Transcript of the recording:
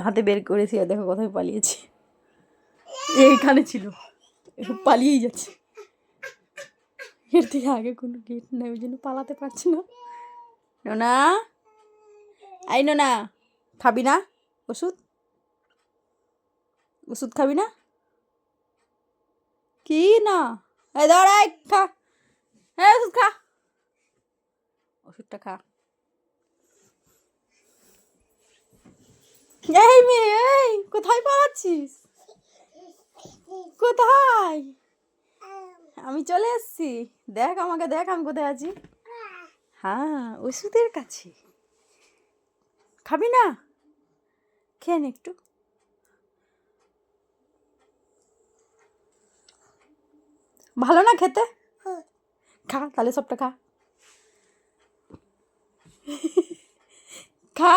হাতে বের করেছি, আর দেখো কোথায় পালিয়েছি। এইখানে ছিল, পালিয়েই যাচ্ছে। এর থেকে আগে কোনো গেট নেই, ওই জন্য পালাতে পারছি না। নোনা, আই নোনা, খাবি না ওষুধ? ওষুধ খাবি না? কি না? এই দাঁড়াই, খা, হ্যাঁ ওষুধ খা, ওষুধটা খা। এই মেয়ে, এই কোথায় পালাচ্ছিস? কোথায়? আমি চলে এসছি, দেখ আমাকে, দেখ আমি কোথায় আছি। হ্যাঁ, ওষুধের কাছে। খাবি না? খেয়ে নে একটু। ভালো না খেতে? খা তাহলে, সবটা খা, খা।